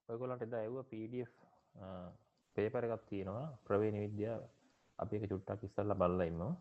ඔයගොල්ලන්ට එදා ඇහුවා PDF පේපර් එකක් තියෙනවා ප්‍රවේණ විද්‍යාව. අපි ඒක චුට්ටක් ඉස්සෙල්ලා බලලා ඉන්නවා.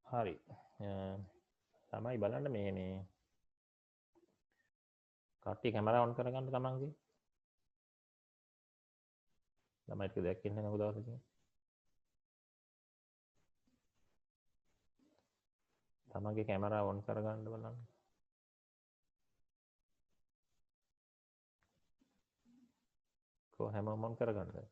හරි. තමයි බලන්න මේ කට්ටිය කැමරා ඔන් කරගන්න තමන්ගේ. ළමයිට දැක්කේ නැහැ නේද දවසකින්. තමන්ගේ කැමරා ඔන් කරගන්න බලන්න. කො හැමෝම ඔන් කරගන්නද?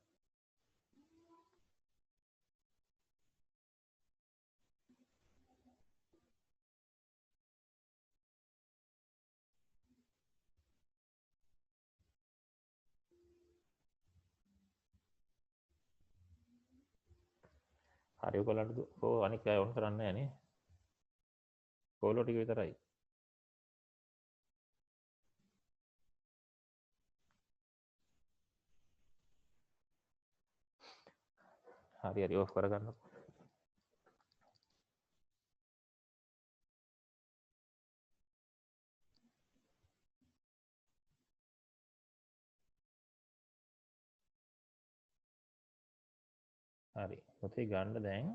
හරි ඔයගොල්ලන්ට කො අනික අය ඔන් කරන්නේ නැහැ නේ. කොල්ලෝ ටික විතරයි. හරි හරි ඔෆ් කරගන්න. හරි. ඔතේ ගන්න දැන්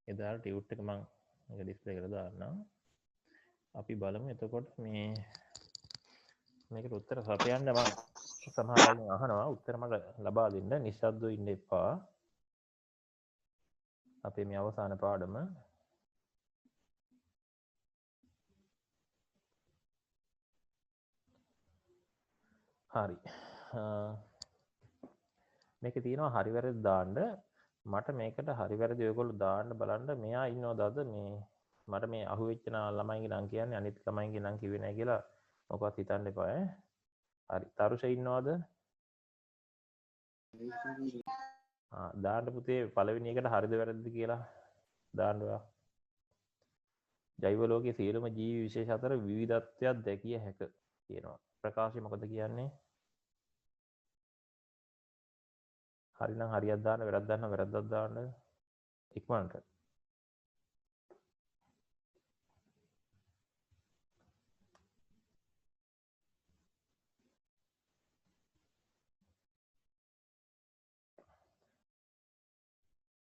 එදාට ටියුට් එක මම මේක ඩිස්ප්ලේ කරලා දාන්නම්. අපි බලමු එතකොට මේකට උත්තර සපයන්න මම සමහර අය අහනවා උත්තර මට ලබා දෙන්න. නිශ්ශබ්දව ඉන්න එපා. අපේ මේ අවසාන පාඩම හරි. මේකේ තියෙනවා හරි වැරදි දාන්න. මට මේකට හරි වැරදි ඔයගොල්ලෝ දාන්න බලන්න. මෙයා ඉන්නවද අද මේ මට මේ අහුවෙච්ච ළමයිගේ නම් කියන්නේ අනිත් ළමයිගේ නම් කිව්වේ නැහැ කියලා මොකවත් හිතන්න එපා ඈ. හරි. තරුෂ ඉන්නවද? දාන්න පුතේ පළවෙනි එකට හරිද වැරදිද කියලා දාන්න ඔයා. ජෛව ලෝකයේ සියලුම ජීවි විශේෂ අතර විවිධත්වයක් දැකිය හැක කියනවා. ප්‍රකාශය මොකද කියන්නේ? හරි නම් හරියක් දාන්න, වැරද්දක් නම් වැරද්දක් දාන්න. ඉක්මනට.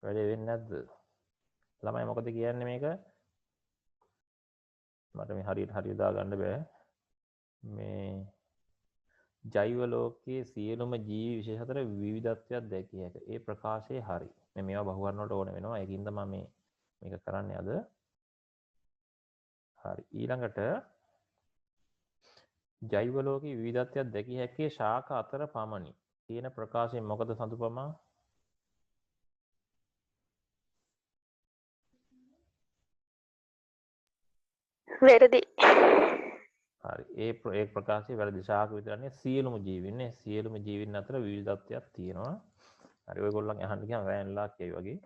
වැඩේ වෙන්නේ නැද්ද? ළමයි මොකද කියන්නේ මේක? මට මේ හරියට දාගන්න බෑ. මේ ජෛව ලෝකයේ සියලුම ජීවි විශේෂ අතර විවිධත්වයක් දැකිය හැක. ඒ ප්‍රකාශය හරි. මේවා බහුවර්ණ වලට ඕන වෙනවා. ඒකින් තමයි මේක කරන්නේ අද. හරි. ඊළඟට ජෛව ලෝකයේ විවිධත්වයක් දැකිය හැකි ශාක අතර පමණි. කියන ප්‍රකාශයෙන් මොකද සඳුපමා? වැරදි. හරි. ඒ ප්‍රකාශය වැරදි. ශාක විතරනේ සියලුම ජීවීන් සියලුම ජීවීන් අතර විවිධත්වයක් තියෙනවා. හරි. ඔයගොල්ලන් අහන්න ගියාම වෑන්ලා කියයි වගේ.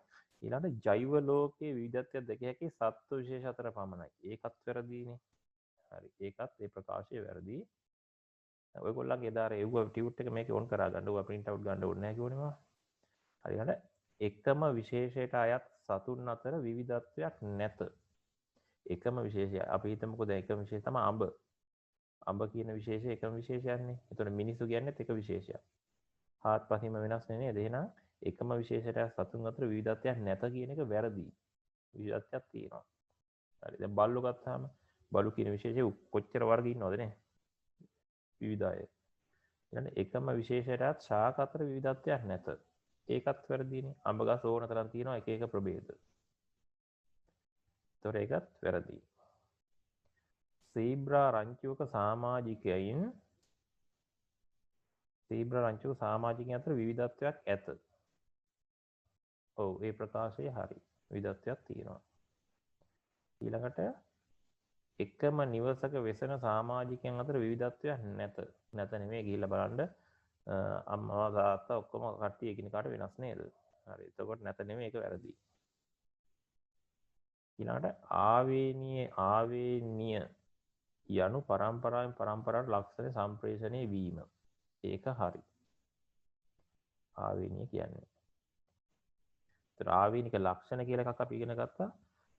ඊළඟට ජෛව ලෝකයේ විවිධත්වයක් දැකිය හැකි සත්ත්ව විශේෂ අතර පමණයි. ඒකත් වැරදීනේ. හරි. ඒකත් ඒ ප්‍රකාශය වැරදි. ඔයගොල්ලන්ගේ එදා අර එව්ව ටියුට් එක මේකේ ඔන් කරා ගන්න. ඔයා print out ගන්න ඕනේ නැහැ කිව්වනේ මම. හරියට එකම විශේෂයට අයත් සතුන් අතර විවිධත්වයක් නැත. එකම විශේෂය. අපි හිතමුකෝ දැන් එකම විශේෂය තමයි අඹ. අඹ කියන විශේෂය එකම විශේෂයක්නේ. එතකොට මිනිසු කියන්නේත් එක විශේෂයක්. හාත්පසින්ම වෙනස් නේද? එහෙනම් එකම විශේෂයට සතුන් අතර විවිධත්වයක් නැත කියන එක වැරදි. විවිධත්වයක් තියෙනවා. හරි. දැන් බල්ලෝ ගත්තාම බලු කියන විශේෂය කොච්චර වර්ග ඉන්නවද නේ? විවිධය. ඊළඟ එකම විශේෂයටත් ශාක අතර විවිධත්වයක් නැත. ඒකත් වැරදිනේ. අඹ ගස් ඕන තරම් තියෙනවා එක එක ප්‍රභේද. ඒතොර ඒකත් වැරදි. සීබ්‍රා රංචුවක සමාජිකයින් අතර විවිධත්වයක් ඇත. ඔව් ඒ ප්‍රකාශය හරි. විවිධත්වයක් තියෙනවා. ඊළඟට එකම නිවසක වෙසෙන සමාජිකයන් අතර විවිධත්වයක් නැත. නැත නෙමෙයි ගිහිල්ලා බලන්න අම්මා තාත්තා ඔක්කොම කට්ටිය එකිනෙකාට වෙනස් නේද? හරි. එතකොට නැත නෙමෙයි ඒක වැරදි. ඊළඟට ආවේනීය යනු පරම්පරාවෙන් පරම්පරාවට ලක්ෂණ සම්ප්‍රේෂණය වීම. ඒක හරි. ආවේනීය කියන්නේ. ඒතර ආවේනික ලක්ෂණ කියලා එකක් අපි ඉගෙන ගත්තා.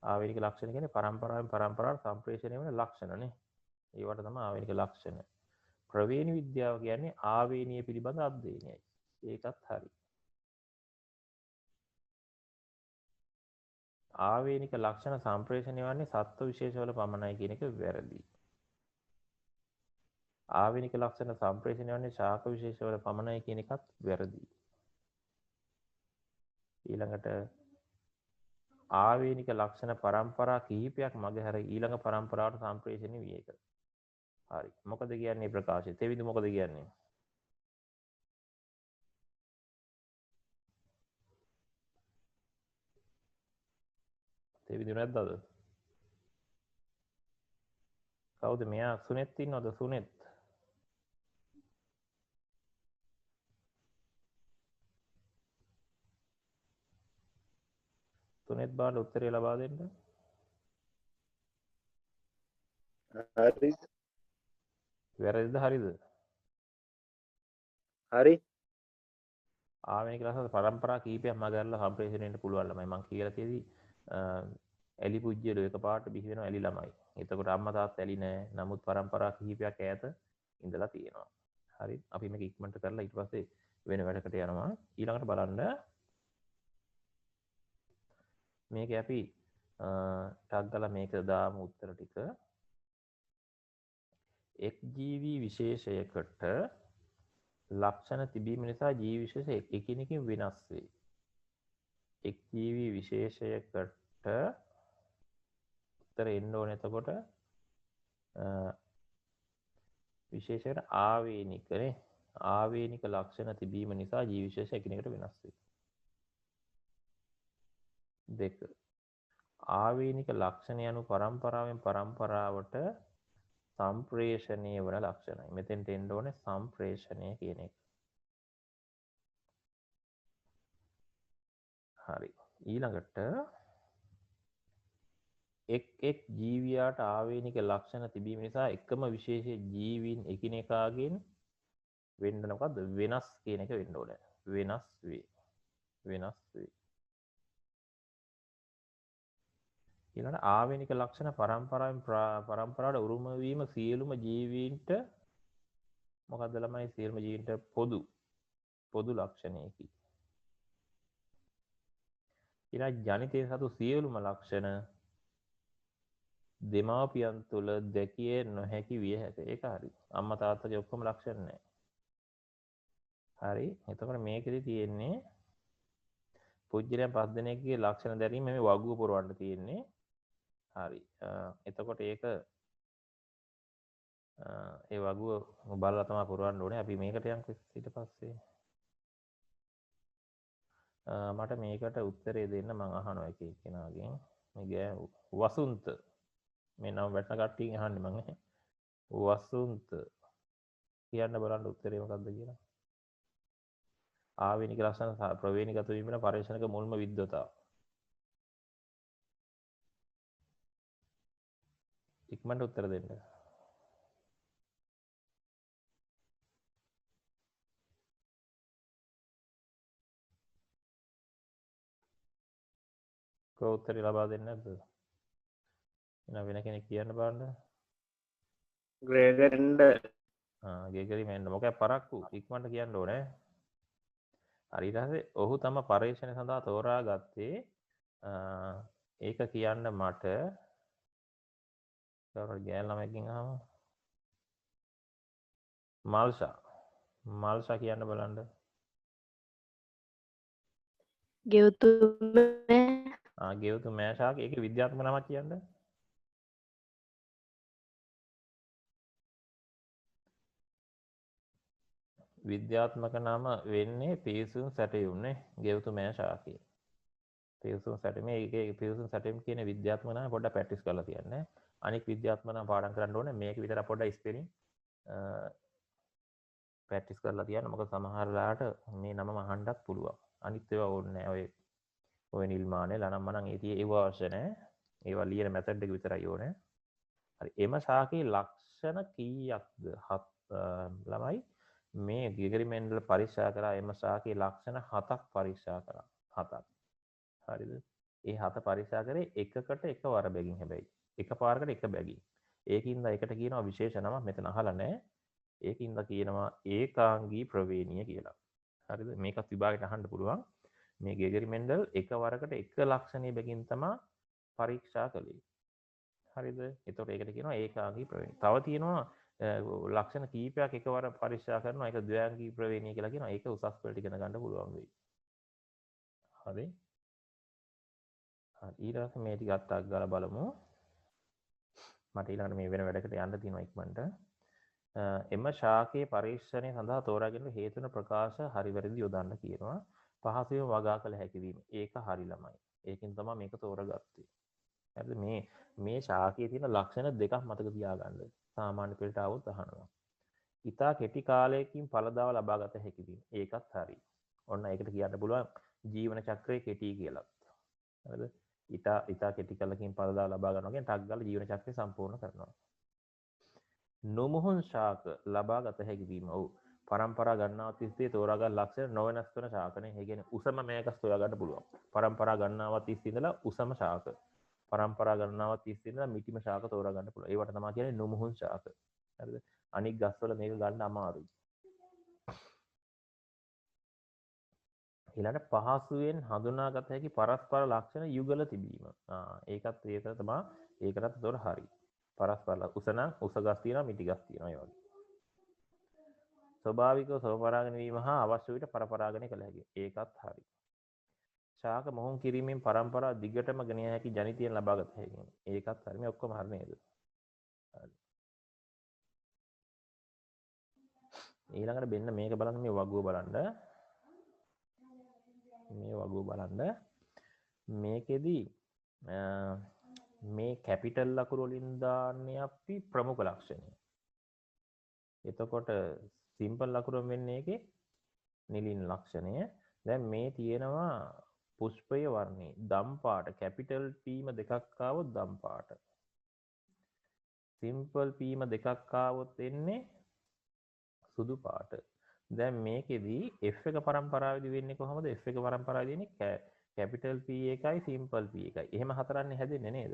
ආවේනික ලක්ෂණ කියන්නේ පරම්පරාවෙන් පරම්පරාවට සම්ප්‍රේෂණය වෙන ලක්ෂණනේ. ඒවට තමයි ආවේනික ලක්ෂණ. ප්‍රවේණි විද්‍යාව කියන්නේ ආවේනීය පිළිබඳ අධ්‍යයනයයි. ඒකත් හරි. ආවේනික ලක්ෂණ සම්ප්‍රේෂණය වන්නේ සත්ත්ව විශේෂවල පමණයි කියන එක වැරදි. ආවේනික ලක්ෂණ සම්ප්‍රේෂණය වන්නේ ශාක විශේෂවල පමණයි කියන එකත් වැරදි. ඊළඟට ආවේනික ලක්ෂණ පරම්පරා කිහිපයක් මගහැර ඊළඟ පරම්පරාවට සම්ප්‍රේෂණය විය එක. හරි. මොකද කියන්නේ ප්‍රකාශය? තෙවිඳු මොකද කියන්නේ? තෙවිඳු නැද්ද අද? කවුද මෙයා? සුනෙත් ඉන්නවද? සුනෙත්. සුනෙත් බාල උත්තරය ලබා දෙන්න. හරි. වැරදිද හරිද? හරි. ආවේනික ලක්ෂණ පරම්පරා කීපයක් මගහැරලා සම්ප්‍රේෂණය වෙන්න පුළුවන් ළමයි. මම කියලා තියෙදි ඇලි පුජ්‍යලෝ එකපාරට බිහි වෙනවා ඇලි ළමයි. එතකොට අම්මා තාත්තා ඇලි නෑ. නමුත් පරම්පරා කිහිපයක් ඈත ඉඳලා තියෙනවා. හරි. අපි මේක ඉක්මනට කරලා ඊට පස්සේ වෙන වැඩකට යනවා. ඊළඟට බලන්න මේක අපි ටක් ගාලා මේක දාමු උත්තර ටික. එක් ජීවි විශේෂයකට ලක්ෂණ තිබීම නිසා ජීවි විශේෂ එකිනෙකින් වෙනස් වේ. එක් ජීවි විශේෂයකට උත්තර එන්න ඕනේ. එතකොට විශේෂයට ආවේනිකනේ. ආවේනික ලක්ෂණ තිබීම නිසා ජීවි විශේෂ එකිනෙකට වෙනස් වේ. 2. ආවේනික ලක්ෂණ යනු පරම්පරාවෙන් පරම්පරාවට සම්ප්‍රේෂණය වන ලක්ෂණයි. මෙතෙන්ට එන්න ඕනේ සම්ප්‍රේෂණය කියන එක. හරි. ඊළඟට එක් ජීවියාට ආවේනික ලක්ෂණ තිබීම නිසා එකම විශේෂ ජීවීන් එකිනෙකාගෙන් වෙන්න මොකද්ද? වෙනස් කියන එක වෙන්න ඕනේ. වෙනස් වේ. ඊළඟට ආවේනික ලක්ෂණ පරම්පරාවෙන් පරම්පරාවට උරුම වීම සියලුම ජීවීන්ට මොකද්ද ළමයි? සියලුම ජීවීන්ට පොදු ලක්ෂණයකි. ඊළඟ ජනිතයේ සතු සියලුම ලක්ෂණ දෙමාපියන් තුළ දැකිය නොහැකි විය හැකියි. ඒක හරි. අම්මා තාත්තගේ ඔක්කොම ලක්ෂණ නැහැ. හරි. එතකොට මේකෙදි තියෙන්නේ පුජ්‍යලයන් 5 දෙනෙක්ගේ ලක්ෂණ දැරීම මේ වගුව පුරවන්න තියෙන්නේ. හරි. එතකොට ඒක ඒ වගුව බලලා තමයි පුරවන්න ඕනේ. අපි මේකට යන්කෝ ඊට පස්සේ. මට මේකට උත්තරේ දෙන්න මම අහනවා එක එක්කෙනාගෙන්. මේ ගෑ වසුන්ත මේ නම වැටෙන කට්ටියගෙන් අහන්නේ මම. වසුන්ත කියන්න බලන්න උත්තරේ මොකක්ද කියලා. ආවේනික ලක්ෂණ ප්‍රවේණිගත වීමන පරිශ්‍රණක මුල්ම විද්වතා. ඉක්මනට උත්තර දෙන්න. කො උත්තරේ ලබා දෙන්නේ නැද්ද? එන වෙන කෙනෙක් කියන්න බලන්න. ග්‍රේගරෙන්ඩ ගේගරි මෙන්න මොකක් පරක්කු ඉක්මනට කියන්න ඕනේ. හරි ඊට පස්සේ ඔහු තම පරීක්ෂණ සඳහා තෝරා ගත්තේ ඒක කියන්න මට කවුරුහරි ගෑල් ළමයෙක්ගෙන් අහමු. මල්ෂා කියන්න බලන්න. ගෙවතුම ගෙවතු මෑෂාක ඒකේ විද්‍යාත්මක නමක් කියන්න. විද්‍යාත්මක නම වෙන්නේ පියුසුන් සැටයුම්නේ. ගෙවතු මෑෂාකේ. පියුසුන් සැටීම ඒකේ පියුසුන් සැටීම් කියන විද්‍යාත්මක නම පොඩ්ඩක් ප්‍රැක්ටිස් කරලා තියන්න. අනික විද්‍යාත්මක නම පාඩම් කරන්න ඕනේ. මේක විතර පොඩ්ඩක් ස්පෙලිං ප්‍රැක්ටිස් කරලා තියන්න. මොකද සමහර වෙලාවට මේ නම අහන්නත් පුළුවන්. අනිත් ඒවා ඕනේ නැහැ. ඔය නිල්මානේ ලනම්මනම් ඒව අවශ්‍ය නැහැ. ඒවා ලියන මෙතඩ් එක විතරයි ඕනේ. හරි. එම ශාකයේ ලක්ෂණ කීයක්ද? ළමයි මේ ග්‍රෙගරි මෙන්ඩල් පරීක්ෂා කරා එම ශාකයේ ලක්ෂණ 7ක් පරීක්ෂා කරා. 7ක්. හරිද? ඒ 7 පරීක්ෂා කරේ එකකට එකවර බැගින් හැබැයි. එකපාරකට එක බැගින්. ඒකින්ද එකට කියනවා විශේෂ නමක් මෙතන අහලා නැහැ. ඒකින්ද කියනවා ඒකාංගී ප්‍රවේණිය කියලා. හරිද? මේකත් විභාගයට අහන්න පුළුවන්. මේ ග්‍රෙගරි මෙන්ඩල් එකවරකට එක ලක්ෂණයේ බැගින් තමයි පරීක්ෂා කළේ. හරිද? එතකොට ඒකට කියනවා ඒකාංගී ප්‍රවේණිය. තව තියෙනවා ලක්ෂණ කීපයක් එකවර පරීක්ෂා කරනවා. ඒක ද්වයාංගී ප්‍රවේණිය කියලා කියනවා. ඒක උසස් වලට ඉගෙන ගන්න පුළුවන් වෙයි. හරි? හරි. ඊට පස්සේ මේ ටික අත්අක් ගාලා බලමු. මට ඊළඟට මේ වෙන වැඩකට යන්න තියෙනවා ඉක්මනට. එම ශාකයේ පරීක්ෂණය සඳහා තෝරාගෙන හේතුන ප්‍රකාශ හරි වැරදි යොදන්න කියනවා. පහසුවෙන් වගා කළ හැකි වීම. ඒක හරි ළමයි. ඒකෙන් තමයි මේක තෝරගත්තේ. හරිද? මේ ශාකයේ තියෙන ලක්ෂණ දෙකක් මතක තියාගන්න. සාමාන්‍ය පෙළට આવොත් අහනවා. ඉතා කෙටි කාලයකින් ඵලදාව ලබා ගත හැකි වීම. ඒකත් හරි. ඔන්න ඒකට කියන්න පුළුවන් ජීවන චක්‍රය කෙටි කියලා. හරිද? ඉතා කෙටි කාලයකින් ඵලදාව ලබා ගන්නවා කියන්නේ ටක් ගාලා ජීවන චක්‍රය සම්පූර්ණ කරනවා. නොමුහුන් ශාක ලබා ගත හැකි වීම. ඔව්. පරම්පරා ගණනාව තිස්සේ තෝරාගත් ලක්ෂණ නොවෙනස් වන ශාකනේ. ඒ කියන්නේ උසම මේකස් හොයා ගන්න පුළුවන්. පරම්පරා ගණනාව තිස්සේ ඉඳලා උසම ශාක. පරම්පරා ගණනාව තිස්සේ ඉඳලා මිටිම ශාක තෝරා ගන්න පුළුවන්. ඒවට තමයි කියන්නේ නොමුහුන් ශාක. හරිද? අනික් ගස්වල මේක ගන්න අමාරුයි. ඊළඟ පහසුවෙන් හඳුනාගත හැකි පරස්පර ලක්ෂණ යුගල තිබීම. ඒකත් තමයි ඒකටත් උතර හරි. පරස්පර උස නම් උස ගස් තියෙනවා මිටි ගස් තියෙනවා ඒ වගේ. ස්වභාවිකව ස්වපරාගන වීම හා අවශ්‍ය විට පරපරාගනය කළ හැකියි. ඒකත් හරි. ශාක මොහොන් කිරීමෙන් පරම්පරාව දිගටම ගෙන හැකි ජනිතයන් ලබා ගත හැකියි. ඒකත් හරි. මේ ඔක්කොම හරි නේද? හරි. ඊළඟට මෙන්න මේක බලන්න මේ වගුව බලන්න. මේ වගුව බලන්න. මේකෙදි මේ කැපිටල් ලකුණු වලින් දාන්නේ අපි ප්‍රමුඛ ලක්ෂණය. එතකොට සිම්පල් ලකුණු වෙන්නේ ඒකේ නිලින් ලක්ෂණය. දැන් මේ තියෙනවා පුෂ්පය වර්ණේ දම් පාට කැපිටල් පීම දෙකක් ආවොත් දම් පාට. සිම්පල් පීම දෙකක් ආවොත් එන්නේ සුදු පාට. දැන් මේකෙදි F එක පරම්පරාවේදී වෙන්නේ කොහොමද? F එක පරම්පරාවේදී වෙන්නේ කැපිටල් P එකයි සිම්පල් P එකයි. එහෙම හතරන්නේ හැදෙන්නේ නේද?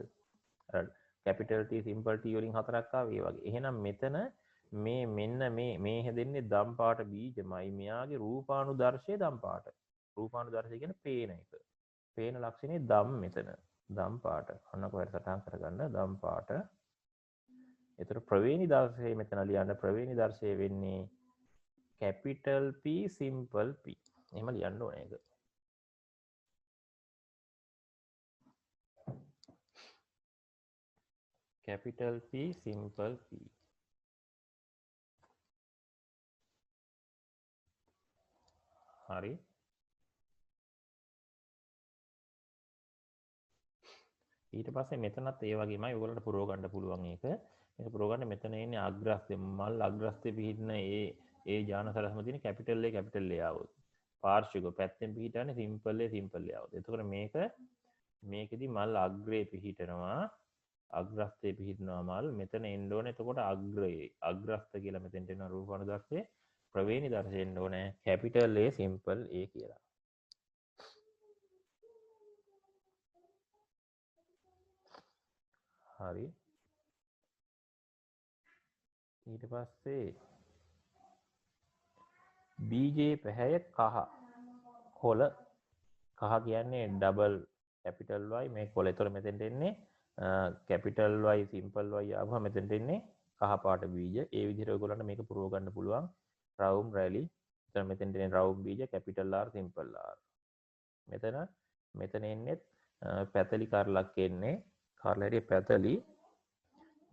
අර කැපිටල් T සිම්පල් T වලින් හතරක් ආවේ වගේ. එහෙනම් මෙතන මෙන්න මේ හැදෙන්නේ දම් පාට බීජමයි. මෙයාගේ රූපානුදර්ශය දම් පාට. රූපානුදර්ශය කියන්නේ පේන එක. පේන ලක්ෂණේ දම් මෙතන. දම් පාට. ඔන්න කොහෙද සටහන් කරගන්න දම් පාට. ඒතර ප්‍රවේණි දර්ශය මෙතන ලියන්න ප්‍රවේණි දර්ශය වෙන්නේ capital P simple P. එහෙම ලියන්න ඕනේ ඒක. capital P simple P. හරි. ඊට පස්සේ මෙතනත් ඒ වගේමයි ඔයගොල්ලන්ට පුරව ගන්න පුළුවන් ඒක. මේක පුරව ගන්න මෙතන ඉන්නේ අග්‍රස්තය මල් අග්‍රස්තය පිහිටන ඒ ඥාන සලස්ම තියෙන කැපිටල් A આવොත්. පාර්ශ්වික පැත්තෙන් පිහිටන්නේ සිම්පල් A આવොත්. එතකොට මේකෙදි මල් අග්‍රේ පිහිටනවා අග්‍රස්තේ පිහිටනවා මල් මෙතන එන්න ඕනේ. එතකොට අග්‍රස්ත කියලා මෙතෙන්ට එනවා රූපානුදර්ශයේ ප්‍රවේණි දර්ශය එන්න ඕනේ කැපිටල් A සිම්පල් A කියලා. හරි. ඊට පස්සේ බීජේ පැහැය කහ කොළ කහ කියන්නේ ඩබල් කැපිටල් Y මේ කොළ. ඒතර මෙතෙන්ට එන්නේ කැපිටල් Y සිම්පල් Y ආවම මෙතෙන්ට එන්නේ කහ පාට බීජ. ඒ විදිහට ඔයගොල්ලන්ට මේක පුරව ගන්න පුළුවන්. රවුම් රැලි. එතන මෙතෙන්ට එන්නේ රවුම් බීජ කැපිටල් R සිම්පල් R. මෙතන එන්නේ පැතලි කරලක් එන්නේ. කරල හැටි පැතලි.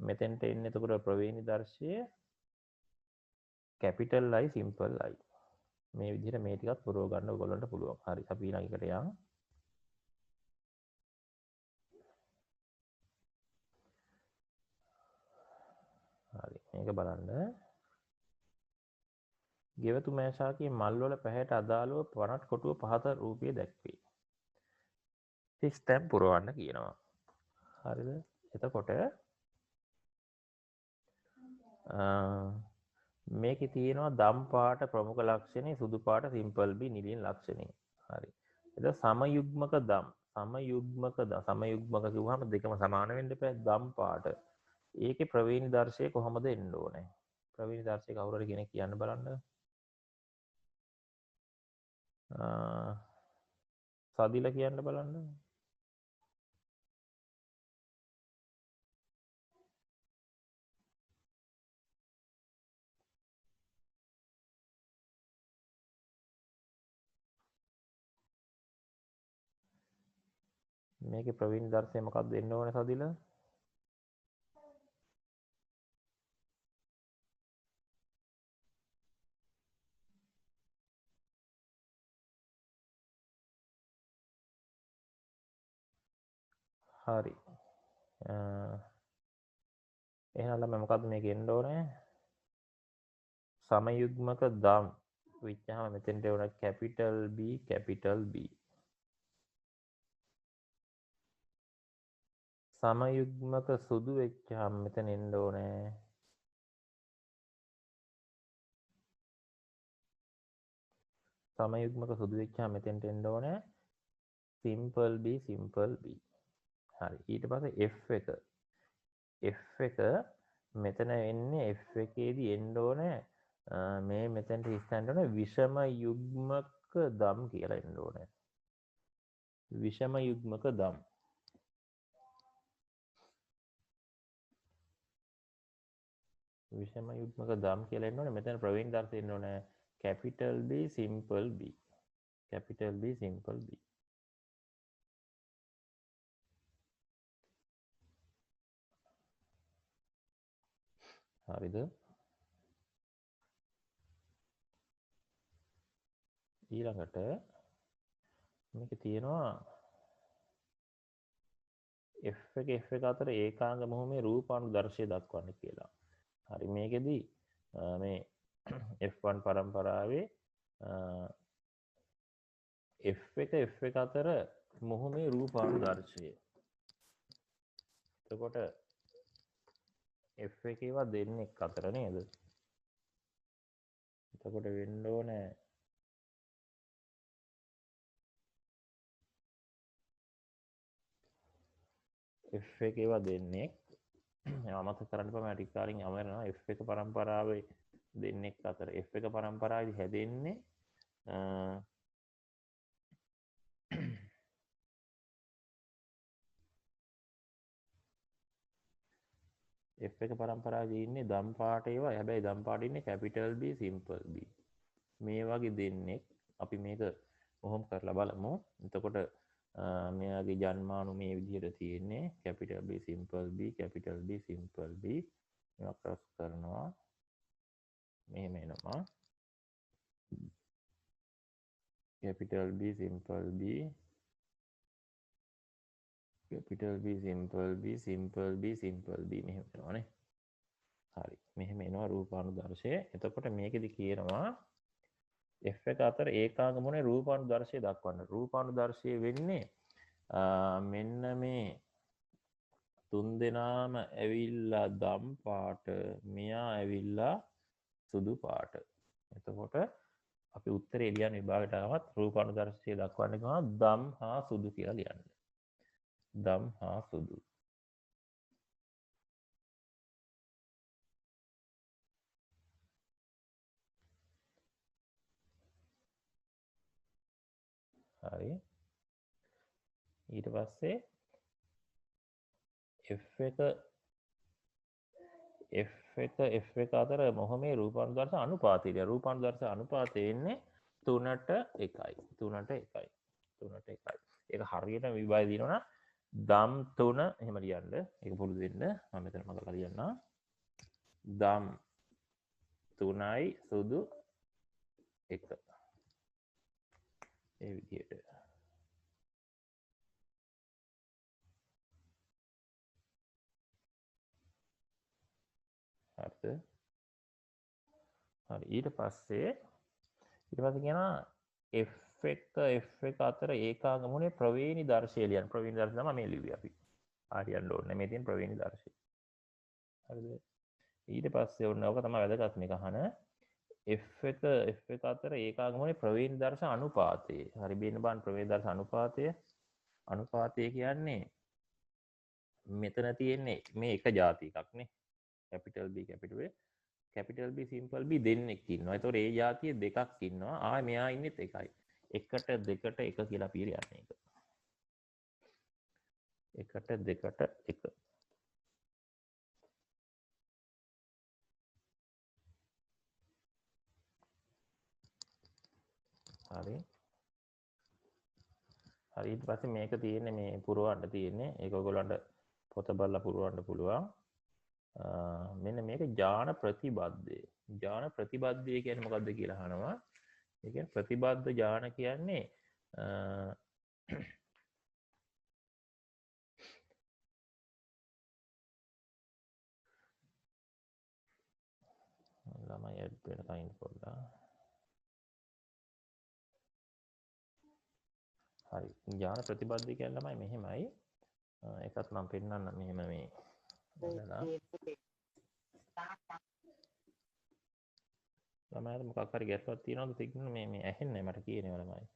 මෙතෙන්ට එන්නේ එතකොට ප්‍රවේණි දර්ශය කැපිටල් I සිම්පල් I. මේ විදිහට මේ ටිකත් පුරව ගන්න ඔයගොල්ලන්ට පුළුවන්. හරි අපි ඊළඟට යමු. හරි මේක බලන්න. ගෙවතු මෑෂාකේ මල් වල පැහැයට අදාළව පනට් කොටුව පහත රූපයේ දැක්වේ. 30 තැන් පුරවන්න කියනවා. හරිද? එතකොට මේකේ තියෙනවා දම් පාට ප්‍රමුඛ ලක්ෂණේ සුදු පාට සිම්පල් B නිලියන ලක්ෂණේ. හරි. එතකොට සමයුග්මක දම් සමයුග්මක කිව්වහම දෙකම සමාන වෙන්න එපා. දම් පාට. ඒකේ ප්‍රවේණි දර්ශය කොහොමද එන්න ඕනේ? ප්‍රවේණි දර්ශය කවුරු හරි කෙනෙක් කියන්න බලන්න. සදිලා කියන්න බලන්න. මේකේ ප්‍රවීණ දර්ශය මොකක්ද දෙන්න ඕනේ සදිලා? හරි. එහෙනම් ළමයි මොකද්ද මේක එන්න ඕනේ? සමයුග්මක දම් විච්චාම මෙතෙන්ට එවන කැපිටල් B. සමයුග්මක සුදු වෙච්චාම මෙතන එන්න ඕනේ සමයුග්මක සුදු වෙච්චාම මෙතෙන්ට එන්න ඕනේ සිම්පල් B. හරි. ඊට පස්සේ F එක මෙතන එන්නේ F එකේදී එන්න ඕනේ මේ මෙතෙන්ට ඉස්සන්න ඕනේ විෂම යුග්මක දම් කියලා එන්න ඕනේ. විෂම යුග්මක දම්. විෂම යුග්මක දම් කියලා එන්න ඕනේ. මෙතන ප්‍රවීණ දර්ශය එන්න ඕනේ කැපිටල් B සිම්පල් B. හරිද? ඊළඟට මේක තියෙනවා F එක අතර ඒකාංග මොහොමේ රූපානුදර්ශය දක්වන්න කියලා. හරි මේකෙදි මේ F1 පරම්පරාවේ F එක අතර මොහොමේ රූපානුදර්ශය. එතකොට F එකේවා දෙන්නෙක් අතර නේද? එතකොට වෙන්න ඕනේ F එකේවා දෙන්නෙක් අමතක කරන්න එපා. මම ටික කාලෙකින් යමරනවා F එක පරම්පරාවේ දෙන්නෙක් අතර F එක පරම්පරාවේදී හැදෙන්නේ F එක පරම්පරාවේ ඉන්නේ දම් පාට ඒවා. හැබැයි දම් පාට ඉන්නේ capital B simple B. මේ වගේ දෙන්නේ අපි මේක කොහොම කරලා බලමු. එතකොට මෙයාගේ ජන්මානු මේ විදිහට තියෙන්නේ capital B simple B capital B simple B. මේවා ක්‍රොස් කරනවා. මෙහෙම එනවා. capital B simple B capital B simple B simple B simple B මෙහෙම එනවානේ. හරි. මෙහෙම එනවා රූපානුදර්ශය. එතකොට මේකෙදි කියනවා F එක අතර ඒකාංග රූපානුදර්ශය දක්වන්න. රූපානුදර්ශය වෙන්නේ මෙන්න මේ තුන් දෙනාම ඇවිල්ලා දම් පාට, මෙයා ඇවිල්ලා සුදු පාට. එතකොට අපි උත්තරේ ලියන්න විභාගයට ආවත් රූපානුදර්ශය දක්වන්න ගියාම දම් හා සුදු කියලා ලියන්න. දම් හා සුදු. හරි. ඊට පස්සේ F එක අතර මොහොමේ රූපානුදර්ශ අනුපාතය. රූපානුදර්ශ අනුපාතය එන්නේ 3ට 1යි. 3ට 1යි. 3ට 1යි. ඒක හරියට විභාගය දිනවනම් දම් 3 එහෙම ලියන්න. ඒක පුරුදු වෙන්න. මම මෙතන මගලා ලියන්නම්. දම් 3යි සුදු 1. ඒ විදිහට. හරිද? හරි. ඊට පස්සේ කියනවා F එක අතර ඒකාංග මුනේ ප්‍රවේණි දර්ශය ලියන්න. ප්‍රවේණි දර්ශය තමයි මේ ලිව්වේ අපි. ආරියන්න ඕනේ. මේ තියෙන ප්‍රවේණි දර්ශය. හරිද? ඊට පස්සේ ඔන්න ඔක තමයි වැදගත් මේක අහන. F එක අතර ඒකාංග මුනේ ප්‍රවේණි දර්ශ අනුපාතය. හරි බේන බාන ප්‍රවේණි දර්ශ අනුපාතය. අනුපාතය කියන්නේ මෙතන තියෙන්නේ මේ එක ಜಾති එකක් නේ. capital B capital A capital B simple B දෙන්නෙක් ඉන්නවා. ඒතකොට ඒ જાතිය දෙකක් ඉන්නවා. ආ මෙයා ඉන්නෙත් එකයි. 1ට 2ට 1 කියලා අපි යන්නේ ඒක. 1ට 2ට 1. හරි. හරි ඊට පස්සේ මේක තියෙන්නේ මේ පුරවන්න තියෙන්නේ. ඒක ඔයගොල්ලන්ට පොත බලලා පුරවන්න පුළුවන්. මෙන්න මේක ඥාන ප්‍රතිබද්ධය. ඥාන ප්‍රතිබද්ධය කියන්නේ මොකක්ද කියලා අහනවා. ඒ කියන්නේ ප්‍රතිබද්ධ ඥාන කියන්නේ ළමයි ඇඩ් වෙන කයින් පොඩ්ඩක්. හරි. ඥාන ප්‍රතිබද්ධය කියන්නේ ළමයි මෙහෙමයි. එකත් මම පෙන්නන්න මෙහෙම මේ ළමයිට මොකක් හරි ගැටලුවක් තියෙනවද සිග්නල් මේ ඇහෙන්නේ මට කියනවා ළමයි.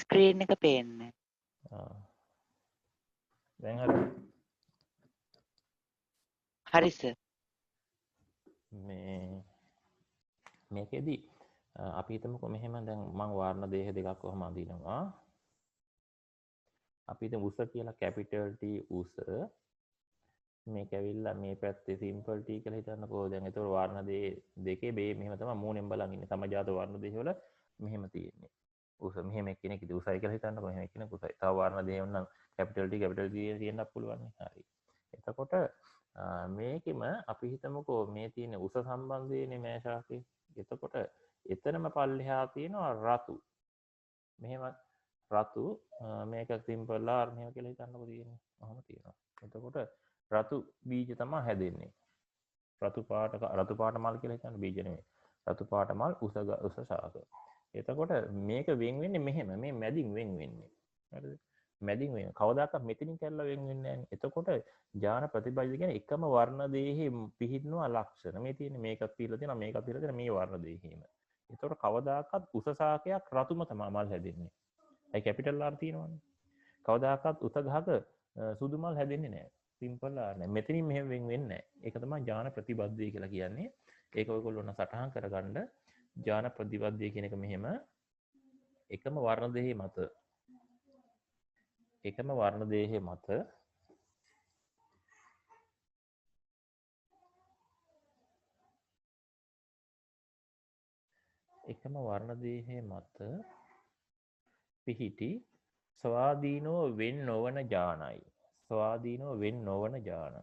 ස්ක්‍රීන් එක පේන්නේ. දැන් හරි. හරි සර්. මේකෙදි අපි හිතමුකෝ මෙහෙම දැන් මම වර්ණ දේහ දෙකක් කොහොම අඳිනවා. අපි හිතමු උස කියලා capital T උස. මේක ඇවිල්ලා මේ පැත්තේ simple T කියලා හිතන්නකෝ. දැන් ඒතකොට වර්ණ දෙකේ මේ මෙහෙම තමයි මූණෙන් බලන් ඉන්නේ. සමජාත වර්ණ දෙහ වල මෙහෙම තියෙන්නේ. උස මෙහෙම එක්කෙනෙක් ඉතින් උසයි කියලා හිතන්නකෝ. මෙහෙම එක්කෙනෙක් උසයි. තව වර්ණ දෙහ වුණනම් capital T තියෙන්නත් පුළුවන් නේ. හරි. එතකොට මේකෙම අපි හිතමුකෝ මේ තියෙන උස සම්බන්ධයනේ මේෂාකේ. එතකොට එතනම පල්ලෙහා තියෙනවා රතු. මෙහෙම රතු මේක සිම්පල් ආර් මෙහෙම කියලා හිතන්නකෝ තියෙන්නේ. ඔහොම තියෙනවා. එතකොට රතු බීජ තමයි හැදෙන්නේ. රතු පාට මල් කියලා හිතන්න බීජ නෙමෙයි. රතු පාට මල් උස ශාක. එතකොට මේක වෙන් වෙන්නේ මෙහෙම. මේ මැදින් වෙන් වෙන්නේ. හරිද? මැදින් වෙන. කවදාකවත් මෙතනින් කැල්ල වෙන් වෙන්නේ නැහැ. එතකොට ඥාන ප්‍රතිබද්ධ කියන්නේ එකම වර්ණ දේහි පිහිටනවා ලක්ෂණ. මේ තියෙන්නේ මේකත් පිළලා තියෙනවා මේකත් පිළලා තියෙනවා මේ වර්ණ දේහිම. එතකොට කවදාකවත් උස ශාකයක් රතුම තමයි මල් හැදෙන්නේ. ඒ කැපිටල් ආර් තියෙනවනේ. කවදාකවත් උස ගහක සුදු මල් හැදෙන්නේ නැහැ. සිම්පල් ආර් නෑ. මෙතනින් මෙහෙම වෙන් වෙන්නේ නැහැ. ඒක තමයි ඥාන ප්‍රතිබද්ධය කියලා කියන්නේ. ඒක ඔයගොල්ලෝ ඔන්න සටහන් කරගන්න. ඥාන ප්‍රතිබද්ධය කියන එක මෙහෙම එකම වර්ණ දෙහි මත එකම වර්ණ දේහය මත පිහිටි ස්වාධීනව වෙන් නොවන ඥානයි. ස්වාධීනව වෙන් නොවන ඥාන.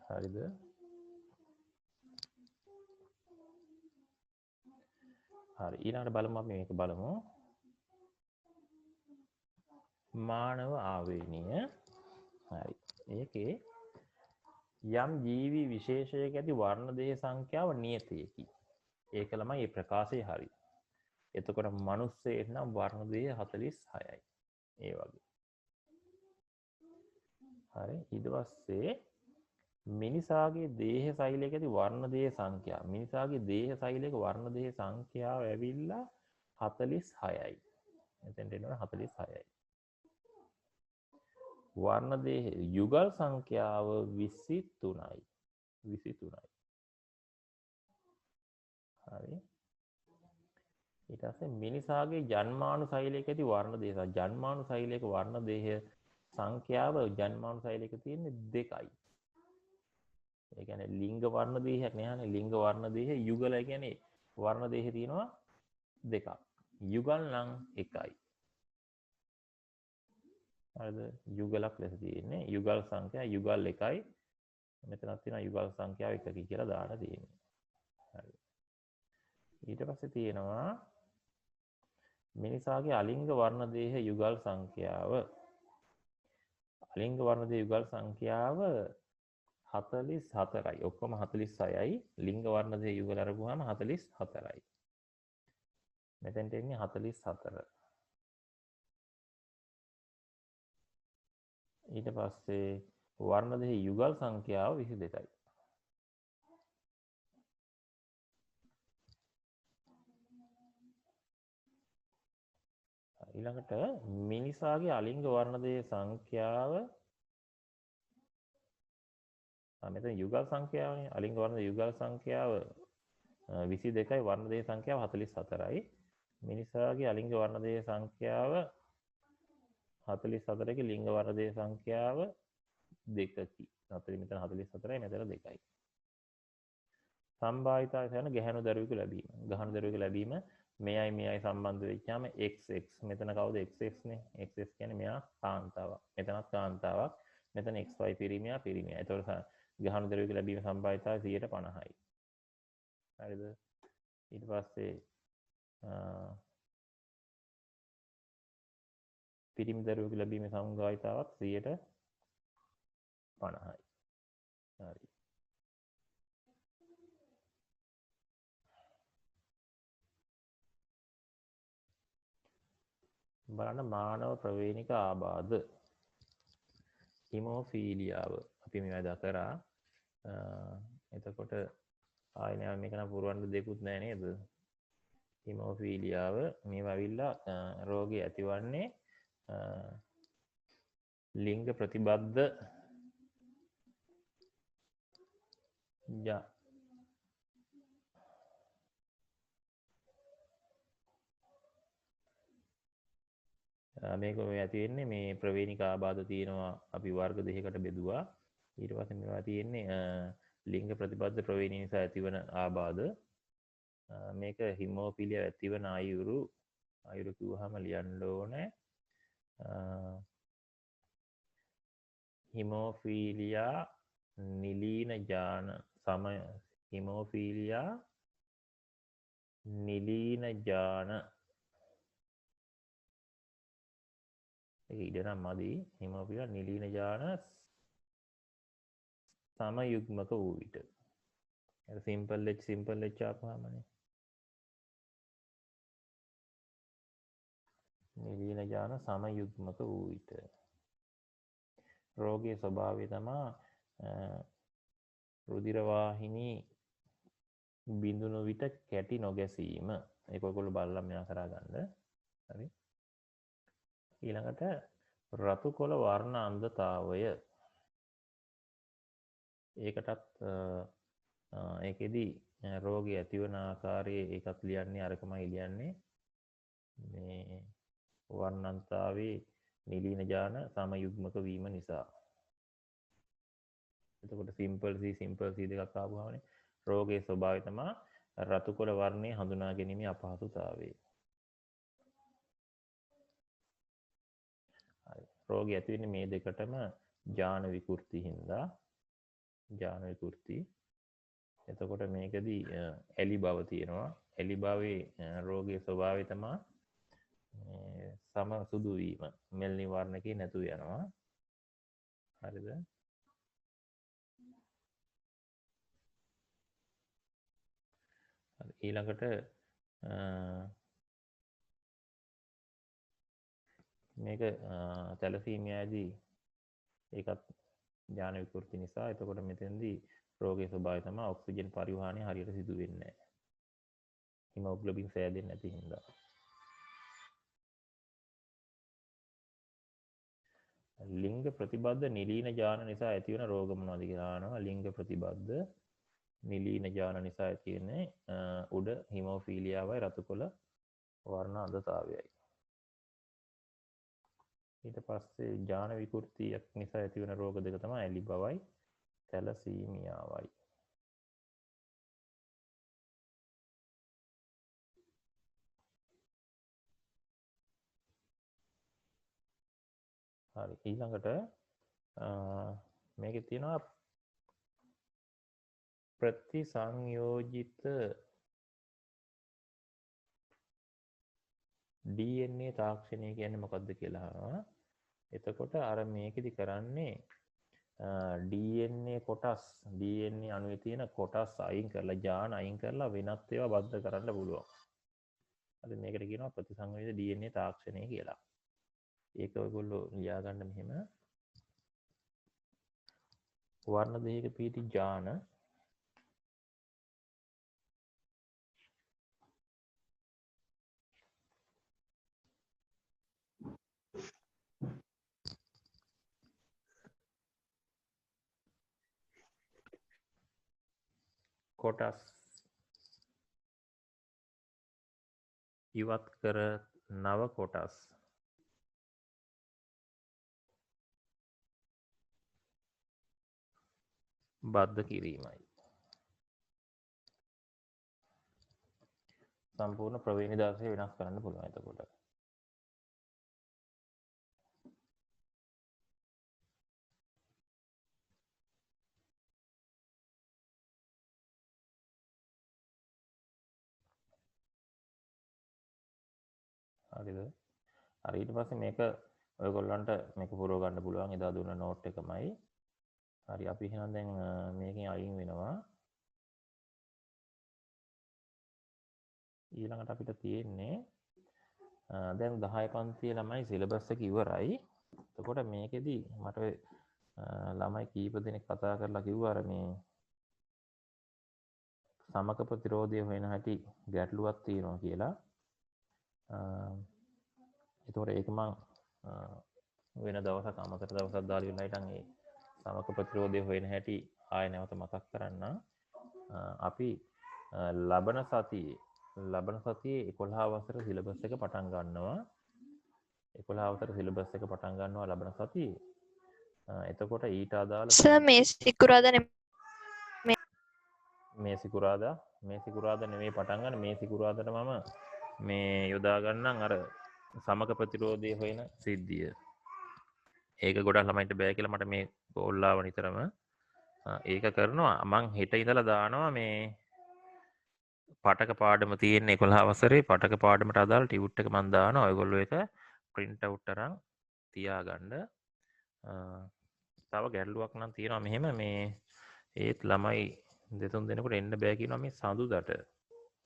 හරිද? හරි, ඊළඟට බලමු අපි මේක බලමු. මානව ආවේනීය. හරි. ඒකේ යම් ජීවි විශේෂයක ඇති වර්ණ දේහ සංඛ්‍යාව නියතයකි. ඒක ළමයි මේ ප්‍රකාශය හරි. එතකොට මිනිස්සෙට නම් වර්ණ දේහ 46යි. ඒ වගේ. හරි. ඊට පස්සේ මිනිසාගේ දේහ සෛලයක ඇති වර්ණ දේහ සංඛ්‍යාව. මිනිසාගේ දේහ සෛලයක වර්ණ දේහ සංඛ්‍යාව ඇවිල්ලා 46යි. එතෙන්ට එනවා 46යි. වර්ණ දේහ යුගල් සංඛ්‍යාව 23යි. 23යි. හරි. ඊට පස්සේ මිනිසාගේ ජන්මානු සෛලයක ඇති වර්ණ දේහ ජන්මානු සෛලයක වර්ණ දේහ සංඛ්‍යාව ජන්මානු සෛලයක තියෙන්නේ 2යි. ඒ කියන්නේ ලිංග වර්ණ දේහයක් නෑනේ. ලිංග වර්ණ දේහ යුගල කියන්නේ වර්ණ දේහ තියෙනවා 2ක්. යුගල් නම් 1යි. හරිද? යුගලක් ලෙස තියෙන්නේ. යුගල් සංඛ්‍යාව යුගල් 1යි. මෙතනක් තියෙනවා යුගල් සංඛ්‍යාව 1කි කියලා දාලා තියෙන්නේ. හරි. ඊට පස්සේ තියෙනවා මිනිසාගේ අලිංග වර්ණ දේහ යුගල් සංඛ්‍යාව. අලිංග වර්ණ දේහ යුගල් සංඛ්‍යාව 44යි. ඔක්කොම 46යි. ලිංග වර්ණ දේහ යුගල අරගුවාම 44යි. මෙතෙන්ට එන්නේ 44. ඊට පස්සේ වර්ණ දේහ යුගල් සංඛ්‍යාව 22යි. ඊළඟට මිනිසාගේ අලිංග වර්ණ දේහ සංඛ්‍යාව මෙතන යුගල් සංඛ්‍යාවනේ. අලිංග වර්ණ දේහ යුගල් සංඛ්‍යාව 22යි. වර්ණ දේහ සංඛ්‍යාව 44යි. මිනිසාගේ අලිංග වර්ණ දේහ සංඛ්‍යාව 44කි. ලිංග වර්ණ දේහ සංඛ්‍යාව 2කි. මෙතන 44යි මෙතන 2යි. සම්භාවිතාව කියන ගැහැණු දරුවෙකු ලැබීම. ගහණු දරුවෙකු ලැබීම මෙයයි සම්බන්ධ වෙච්චාම XX. මෙතන කවුද XX නේ? XX කියන්නේ මෙයා කාන්තාවක්. මෙතනත් කාන්තාවක්. මෙතන XY පිරිමියා. එතකොට ගහණු දරුවෙකු ලැබීම සම්භාවිතාව 50%යි. හරිද? ඊට පස්සේ පිරිමි දරුවෙකු ලැබීමේ සම්භාවිතාවක් 50%යි. හරි. බලන්න මානව ප්‍රවේණික ආබාධ හිමෝෆීලියාව අපි මේවා කරා. එතකොට ආයෙ නෑ මේක නම් පුරවන්න දෙකුත් නෑ නේද? හිමෝෆීලියාව මේවා ඇවිල්ලා රෝගය ඇතිවන්නේ ලිංග ප්‍රතිබද්ධ මේක මේ ඇති වෙන්නේ මේ ප්‍රවේණික ආබාධ තියෙනවා. අපි වර්ග දෙකකට බෙදුවා. ඊට පස්සේ මේවා තියෙන්නේ ලිංග ප්‍රතිබද්ධ ප්‍රවේණිය නිසා ඇතිවන ආබාධ. මේක හිමෝෆීලියා ඇතිවන අයුරු කිව්වහම ලියන්න ඕනේ. හිමෝෆීලියා නිලීන ඥාන සමය හිමෝෆීලියා නිලීන ඥාන ඉඩනම් මදි. හිමෝෆීලියා නිලීන ඥාන සමයුග්මක වූ විට. Simple H ආපුවාමනේ. නිලීන ඥාන සමයුග්මක වූ විට. රෝගයේ ස්වභාවය තමා රුධිර වාහිනී බිඳුණු විට කැටි නොගැසීම. ඒක ඔයගොල්ලෝ බලලා මෙයා කරා ගන්න. හරි. ඊළඟට රතු කොළ වර්ණ අන්ධතාවය. ඒකටත් ඒකෙදි රෝගය ඇතිවන ආකාරයේ ඒකත් ලියන්නේ අරකමයි ලියන්නේ. මේ වර්ණන්තාවේ නිලීන ජාන සමයුග්මක වීම නිසා. එතකොට සිම්පල් C දෙකක් ආපුවාමනේ රෝගයේ ස්වභාවය තමයි රතු කොළ වර්ණයේ හඳුනා ගැනීමේ අපහසුතාවය. හරි. රෝගය ඇති වෙන්නේ මේ දෙකටම ජාන විකෘති හින්දා. ජාන විකෘති. එතකොට මේකදී ඇලි බව තියෙනවා. ඇලි භවයේ රෝගයේ ස්වභාවය තමයි සම සුදු වීම. මෙල්නි වර්ණකේ නැතු යනවා. හරිද? ඊළඟට මේක තැලසීමියාදී ඒකත් ජාන විකෘති නිසා. එතකොට මෙතෙන්දී රෝගයේ ස්වභාවය තමයි ඔක්සිජන් පරිවහනය හරියට සිදු වෙන්නේ නැහැ. හිමොග්ලොබින් සෑදෙන්නේ නැති හින්දා. ලිංග ප්‍රතිබද්ධ නිලීන ජාන නිසා ඇතිවන රෝග මොනවද කියලා අහනවා. ලිංග ප්‍රතිබද්ධ නිලීන ජාන නිසා ඇති වෙන්නේ උඩ හිමෝෆීලියාවයි රතු කොළ වර්ණ අන්ධතාවයයි. ඊට පස්සේ ජාන විකෘතියක් නිසා ඇතිවන රෝග දෙක තමයි ඇලි බවයි තැලසීමියාවයි. හරි. ඊළඟට මේකේ තියෙනවා ප්‍රතිසංයෝජිත DNA තාක්ෂණය කියන්නේ මොකක්ද කියලා අහනවා. එතකොට අර මේකෙදි කරන්නේ DNA කොටස් DNA අණුවේ තියෙන කොටස් අයින් කරලා ජාන අයින් කරලා වෙනත් ඒවා බද්ධ කරන්න පුළුවන්. හරි. මේකට කියනවා ප්‍රතිසංයෝජිත DNA තාක්ෂණය කියලා. ඒක ඔයගොල්ලෝ ලියා ගන්න මෙහෙම. වර්ණ දෙකක පිහිටි ජාන කොටස් ඉවත් කර නව කොටස් බද්ධ කිරීමයි. සම්පූර්ණ ප්‍රවේණි දාසය වෙනස් කරන්න පුළුවන්. එතකොට හරිද? හරි. ඊට පස්සේ මේක ඔයගොල්ලන්ට මේක පුරව ගන්න පුළුවන්. එදා දුන්න නෝට් එකමයි. හරි. අපි එහෙනම් දැන් මේකෙන් අයින් වෙනවා. ඊළඟට අපිට තියෙන්නේ දැන් 10 පන්තියේ ළමයි සිලබස් එක ඉවරයි. එතකොට මේකෙදි මට ළමයි කීප දෙනෙක් කතා කරලා කිව්වා අර මේ සමක ප්‍රතිරෝධය හොයන හැටි ගැටලුවක් තියෙනවා කියලා. ඒතකොට ඒක මං වෙන දවසක් අමතර දවසක් දාලා ඉන්නයි නම් ඒ සමක ප්‍රතිරෝධය හොයන හැටි ආයෙ නැවත මතක් කරන්න. අපි ලබන සතියේ 11 වසර සිලබස් එක පටන් ගන්නවා. 11 වසර සිලබස් එක පටන් ගන්නවා ලබන සතියේ. එතකොට ඊට අදාළ සර් මේ සිකුරාදා මේ සිකුරාදා නෙමෙයි පටන් ගන්න. මේ සිකුරාදාට මම මේ යොදා ගන්නම් අර සමක ප්‍රතිරෝධය හොයන සිද්ධිය. ඒක ගොඩක් ළමයින්ට බෑ කියලා මට මේ කෝල් ආව නිතරම. ඒක කරනවා මං හෙට ඉඳලා දානවා මේ පටක පාඩම තියෙන 11 වසරේ පටක පාඩමට අදාළ ටියුට් එක මම දානවා. ඔයගොල්ලෝ ඒක print out අරන් තියාගන්න. තව ගැටලුවක් නම් තියෙනවා මෙහෙම මේ ඒත් ළමයි දෙතුන් දෙනෙකුට එන්න බෑ කියනවා මේ සඳුදාට.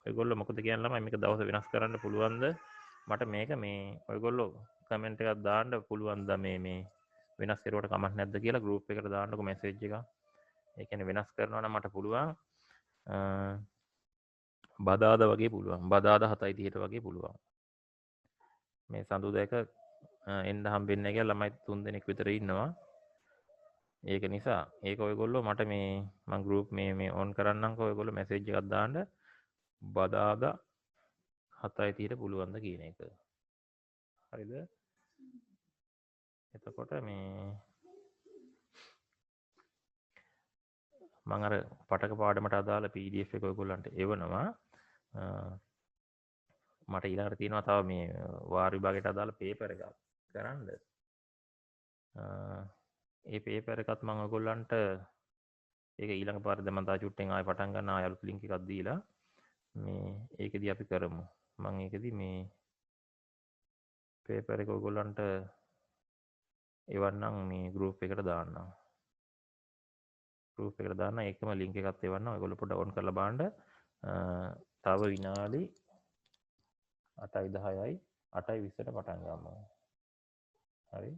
ඔයගොල්ලෝ මොකද කියන්නේ ළමයි මේක දවස වෙනස් කරන්න පුළුවන්ද? මට මේක මේ ඔයගොල්ලෝ කමෙන්ට් එකක් දාන්න පුළුවන්ද මේ වෙනස් කරුවට කමක් නැද්ද කියලා ගෲප් එකට දාන්නකො මැසේජ් එකක්. ඒ කියන්නේ වෙනස් කරනවා නම් මට පුළුවන්. බදාදා වගේ පුළුවන්. බදාදා 7:30ට වගේ පුළුවන්. මේ සඳුදා එක එන්න හම්බෙන්නේ නැහැ කියලා ළමයි 3 දෙනෙක් විතර ඉන්නවා. ඒක නිසා ඒක ඔයගොල්ලෝ මට මේ මම group මේ on කරන්නම්කෝ ඔයගොල්ලෝ message එකක් දාන්න බදාදා 7:30ට පුළුවන්ද කියන එක. හරිද? එතකොට මේ මම අර පටක පාඩමට අදාළ PDF එක ඔයගොල්ලන්ට එවනවා. මට ඊළඟට තියෙනවා තව මේ වාර විභාගයට අදාළ පේපර් එකක් කරන්න. ඒ පේපර් එකත් මම ඔයගොල්ලන්ට ඒක ඊළඟ පාරේ දැන් මම තා චුට්ටෙන් ආයෙ පටන් ගන්න ආයෙ අලුත් ලින්ක් එකක් දීලා මේ ඒකෙදි අපි කරමු. මම ඒකෙදි මේ පේපර් එක ඔයගොල්ලන්ට එවන්නම් මේ group එකට දාන්නම්. group එකට දාන්න ඒකම link එකත් එවන්නම්. ඔයගොල්ලෝ පොඩ්ඩක් on කරලා බලන්න. තව විනාඩි 8යි 10යි 8යි 20ට පටන් ගමු. හරි.